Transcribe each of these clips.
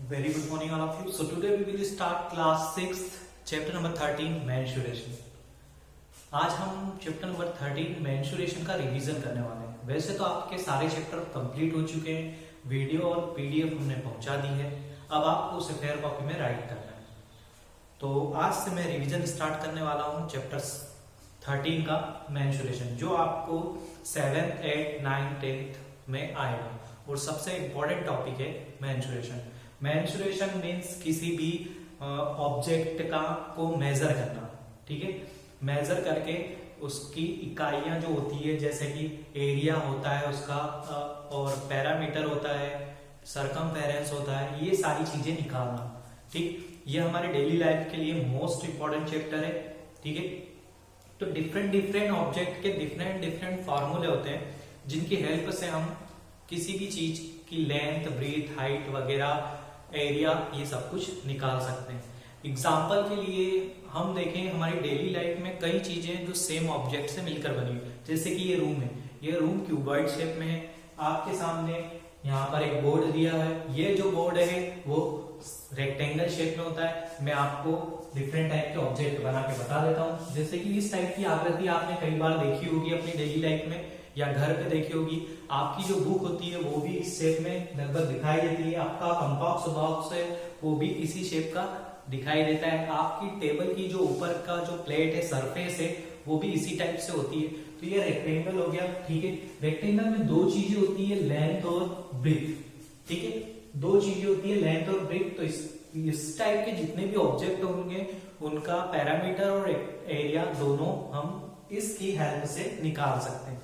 Very good morning all of you. So today we will start class 6th chapter number 13 mensuration. आज हम chapter number 13 mensuration का revision करने वाले हैं। वैसे तो आपके सारे चैप्टर कंप्लीट हो चुके हैं, वीडियो और पीडीएफ हमने पहुंचा दी है, अब आपको उसे फेयर कॉपी में राइट करना है। तो आज से मैं रिवीजन स्टार्ट करने वाला हूं चैप्टर 13 का मेंसुरेशन, जो आपको 7th, 8th, 9th, 10th में आएगा और सबसे इम्पोर्टेंट टॉपिक है मेंसुरेशन। मेंसुरेशन मीन्स किसी भी ऑब्जेक्ट का को मेजर करना, ठीक है। मेजर करके उसकी इकाइयां जो होती है, जैसे कि एरिया होता है उसका और पैरामीटर होता है, सरकमफेरेंस होता है, ये सारी चीजें निकालना, ठीक। ये हमारे डेली लाइफ के लिए मोस्ट इंपॉर्टेंट चैप्टर है, ठीक है। तो डिफरेंट ऑब्जेक्ट के डिफरेंट फॉर्मूले होते हैं, जिनकी हेल्प से हम किसी भी चीज की लेंथ, ब्रीथ, हाइट वगैरह, एरिया, ये सब कुछ निकाल सकते हैं। एग्जाम्पल के लिए हम देखें, हमारी डेली लाइफ में कई चीजें जो सेम ऑब्जेक्ट से मिलकर बनी हुई, जैसे कि ये रूम है, ये रूम क्यूबॉइड शेप में है। आपके सामने यहाँ पर एक बोर्ड दिया है, ये जो बोर्ड है वो रेक्टेंगल शेप में होता है। मैं आपको डिफरेंट टाइप के ऑब्जेक्ट बना के बता देता हूँ, जैसे कि इस टाइप की आकृति आपने कई बार देखी होगी अपनी डेली लाइफ में या घर पे देखी होगी। आपकी जो बुक होती है वो भी इस शेप में लगभग दिखाई देती है, आपका कंपास बॉक्स है वो भी इसी शेप का दिखाई देता है, आपकी टेबल की जो ऊपर का जो प्लेट है, सरफेस है, वो भी इसी टाइप से होती है। तो ये रेक्टेंगल हो गया, ठीक है। रेक्टेंगल में दो चीजें होती है, लेंथ और ब्रेथ, ठीक है। दो चीजें होती है, लेंथ और ब्रेथ। तो इस टाइप के जितने भी ऑब्जेक्ट होंगे उनका पैरामीटर और एरिया दोनों हम इसकी हेल्प से निकाल सकते हैं।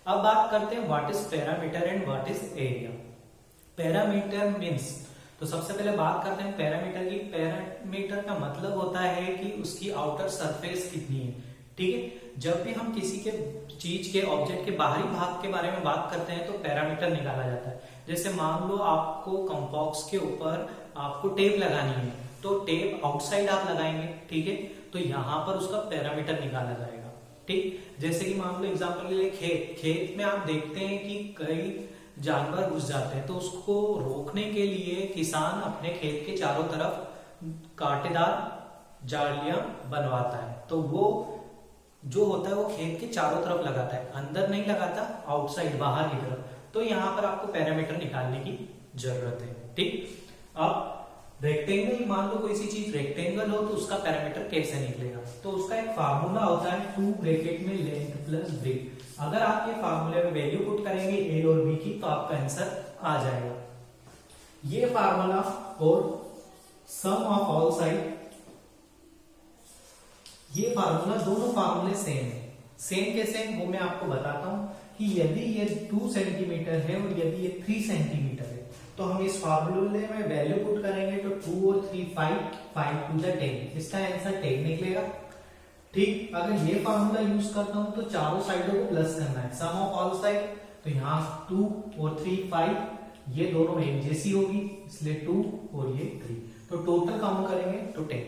अब बात करते हैं what is parameter and what is area. Parameter means, तो सबसे पहले बात करते हैं पैरामीटर की। पैरामीटर का मतलब होता है कि उसकी आउटर सरफेस कितनी है, ठीक है। जब भी हम किसी के चीज के ऑब्जेक्ट के बाहरी भाग के बारे में बात करते हैं तो पैरामीटर निकाला जाता है। जैसे मान लो आपको कंपास के ऊपर आपको टेप लगानी है, तो टेप आउटसाइड आप लगाएंगे, ठीक है। तो यहाँ पर उसका पैरामीटर निकाला जाएगा, ठीक। जैसे कि मान लो एग्जाम्पल के लिए खेत में आप देखते हैं कि कई जानवर घुस जाते हैं, तो उसको रोकने के लिए किसान अपने खेत के चारों तरफ कांटेदार जालियां बनवाता है। तो वो जो होता है वो खेत के चारों तरफ लगाता है, अंदर नहीं लगाता, आउटसाइड, बाहर की तरफ। तो यहाँ पर आपको पैरामीटर निकालने की जरूरत है, ठीक। अब रेक्टेंगल, मान लो कोई सी चीज रेक्टेंगल हो तो उसका पैरामीटर कैसे निकलेगा, तो उसका एक फार्मूला होता है 2 ब्रैकेट में लेंथ प्लस ब्रेथ। अगर आप ये फार्मूले में वैल्यू पुट करेंगे ए और बी की, तो आपका आंसर आ जाएगा। ये फार्मूला और सम ऑफ ऑल साइड, ये फार्मूला, दोनों फार्मूले सेम है। सेम कैसे, वो मैं आपको बताता हूं कि यदि ये 2 सेंटीमीटर है और यदि ये 3 सेंटीमीटर है, तो हम इस फार्मूले में वैल्यू पुट करेंगे तो 2 और 3 5 टू द 10, इसका आंसर 10 निकलेगा, ठीक। अगर ये फार्मूला यूज करता हूं तो चारों साइडों को प्लस करना है, सम ऑफ ऑल साइड। तो यहाँ 2 और 3 5, ये दोनों एक जैसी होगी, इसलिए 2 और ये 3, तो टोटल काउंट करेंगे तो 10,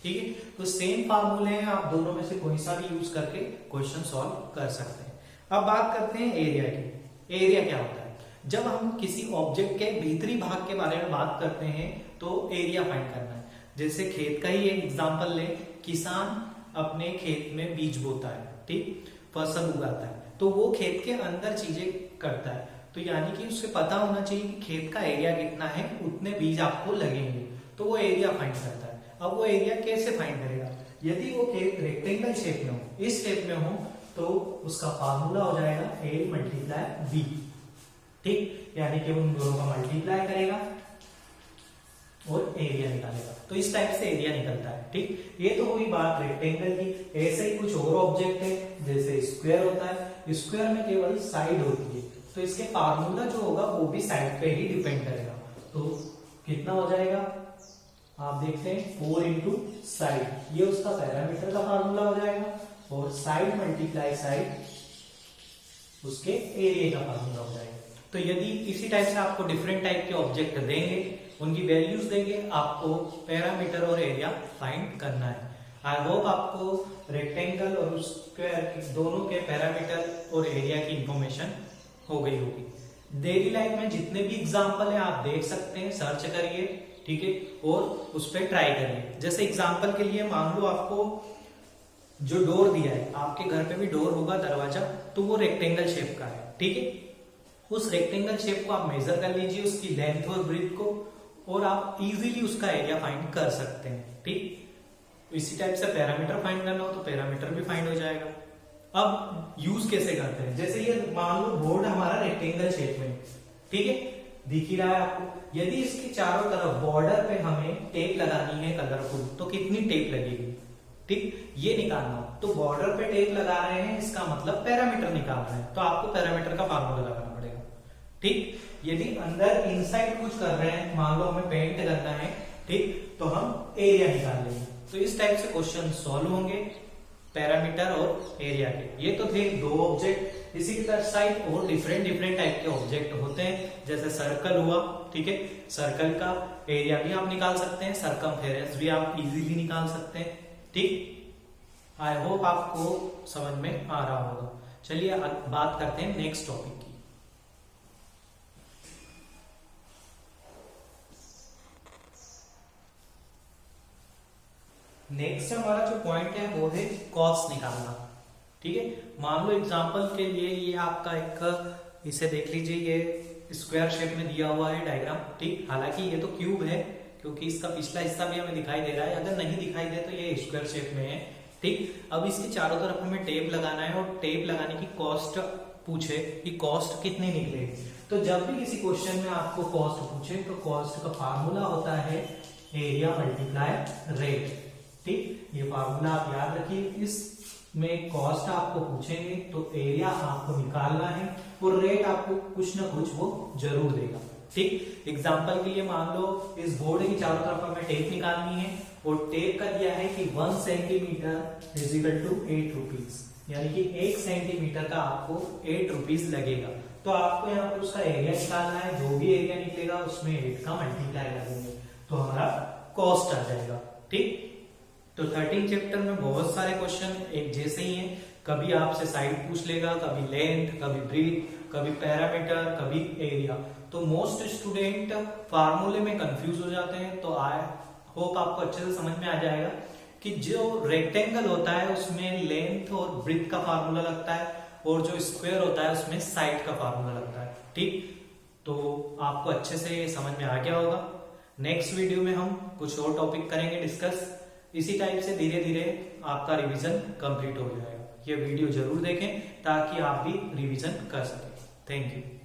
ठीक है। तो सेम फार्मूले हैं, आप दोनों में से कोई सा भी यूज करके क्वेश्चन सॉल्व कर सकते हैं। अब बात करते हैं एरिया की। एरिया क्या होता है? जब हम किसी ऑब्जेक्ट के भीतरी भाग के बारे में बात करते हैं तो एरिया फाइंड करना है। जैसे खेत का ही एक एग्जांपल ले, किसान अपने खेत में बीज बोता है, ठीक, फसल उगाता है, तो वो खेत के अंदर चीजें करता है, तो यानी कि उसे पता होना चाहिए कि खेत का एरिया कितना है, उतने बीज आपको लगेंगे, तो वो एरिया फाइंड करता है। अब वो एरिया कैसे फाइंड करेगा? यदि वो खेत रेक्टेंगल शेप में हो, इस शेप में हो, तो उसका फार्मूला हो जाएगा ए मल्टीप्लाई बी, ठीक, यानी कि उन दोनों का मल्टीप्लाई करेगा और एरिया निकालेगा। तो इस टाइप से एरिया निकलता है, ठीक। ये तो हुई बात रेक्टेंगल की। ऐसे ही कुछ और ऑब्जेक्ट है, जैसे स्क्वायर होता है, स्क्वायर में केवल साइड होती है, तो इसके फार्मूला जो होगा वो भी साइड पे ही डिपेंड करेगा। तो कितना हो जाएगा, आप देखते हैं 4 इंटू साइड, ये उसका पैरामीटर का फार्मूला हो जाएगा, और साइड मल्टीप्लाई साइड उसके एरिया का फार्मूला हो जाएगा। तो यदि इसी टाइप से आपको डिफरेंट टाइप के ऑब्जेक्ट देंगे, उनकी वैल्यूज देंगे, आपको पैरामीटर और एरिया फाइंड करना है। आई होप आपको रेक्टेंगल और स्क्वायर दोनों के पैरामीटर और एरिया की इंफॉर्मेशन हो गई होगी। डेली लाइफ में जितने भी एग्जाम्पल है आप देख सकते हैं, सर्च करिए ठीक है, और उस पर ट्राई करिए। जैसे एग्जांपल के लिए मान लो आपको जो डोर दिया है, आपके घर पे भी डोर होगा, दरवाजा, तो वो रेक्टेंगल शेप का है, ठीक है। उस रेक्टेंगल शेप को आप मेजर कर लीजिए, उसकी लेंथ और ब्रीथ को, और आप इजीली उसका एरिया फाइंड कर सकते हैं, ठीक। इसी टाइप से पैरामीटर फाइंड करना हो तो पैरामीटर भी फाइंड हो जाएगा। अब यूज कैसे करते हैं, जैसे ये मान लो बोर्ड हमारा रेक्टेंगल शेप में, ठीक है, दिख ही रहा है आपको। यदि इसके चारों तरफ बॉर्डर पे हमें टेप लगानी है कलरफुल, तो कितनी टेप लगेगी, ठीक, ये निकालना हो तो बॉर्डर पे टेप लगा रहे हैं, इसका मतलब पैरामीटर निकाल रहे हैं, तो आपको पैरामीटर का फार्मूला लगाना पड़ेगा, ठीक। यदि अंदर इनसाइड कुछ कर रहे हैं, मान लो हमें पेंट करना है, ठीक, तो हम एरिया निकाल लेंगे। तो इस टाइप से क्वेश्चन सॉल्व होंगे पैरामीटर और एरिया के। ये तो थे दो ऑब्जेक्ट। इसी की तरह साइड और डिफरेंट डिफरेंट टाइप के ऑब्जेक्ट होते हैं, जैसे सर्कल हुआ, ठीक है, सर्कल का एरिया भी आप निकाल सकते हैं, सरकमफेरेंस भी आप इजीली निकाल सकते हैं, ठीक। आई होप आपको समझ में आ रहा होगा। चलिए बात करते हैं नेक्स्ट टॉपिक की। नेक्स्ट हमारा जो पॉइंट है वो है कॉस निकालना, ठीक है। मान लो एग्जांपल के लिए ये आपका एक, इसे देख लीजिए, ये स्क्वायर शेप में दिया हुआ है डायग्राम, ठीक। हालांकि ये तो क्यूब है, क्योंकि इसका पिछला हिस्सा भी हमें दिखाई दे रहा है, अगर नहीं दिखाई दे तो ये स्क्वायर शेप में है, ठीक। अब इसके चारों तरफ हमें टेप लगाना है, और टेप लगाने की कॉस्ट पूछे कि कॉस्ट कितनी निकलेगी, तो जब भी किसी क्वेश्चन में आपको कॉस्ट पूछे तो कॉस्ट का फार्मूला होता है एरिया मल्टीप्लाई रेट, ठीक। ये फार्मूला आप याद रखिए। इसमें कॉस्ट आपको पूछेंगे तो एरिया आपको निकालना है, और रेट आपको कुछ ना कुछ वो जरूर देगा, ठीक। एग्जांपल के लिए मान लो इस बोर्ड की चारों तरफ हमें टेप निकालनी है, और टेप का दिया है कि 1 centimetre is equal to 8 rupees, यानी कि 1 सेंटीमीटर का आपको 8 रुपीज लगेगा। तो आपको यहाँ पर उसका एरिया निकालना है, जो भी एरिया निकलेगा उसमें 8 का मल्टीप्लाई लगेंगे, तो हमारा कॉस्ट आ जाएगा, ठीक। तो 13 चैप्टर में बहुत सारे क्वेश्चन एक जैसे ही हैं, कभी आपसे साइड पूछ लेगा, कभी लेंथ, कभी ब्रीथ, कभी पैरामीटर, कभी एरिया। तो मोस्ट स्टूडेंट फार्मूले में कंफ्यूज हो जाते हैं। तो आई होप आपको अच्छे से समझ में आ जाएगा कि जो रेक्टेंगल होता है उसमें लेंथ और ब्रीथ का फार्मूला लगता है, और जो स्क्वायर होता है उसमें साइड का फार्मूला लगता है, ठीक। तो आपको अच्छे से समझ में आ गया होगा। नेक्स्ट वीडियो में हम कुछ और टॉपिक करेंगे डिस्कस। इसी टाइप से धीरे धीरे आपका रिवीजन कंप्लीट हो जाएगा। ये वीडियो जरूर देखें ताकि आप भी रिवीजन कर सकें। Thank you.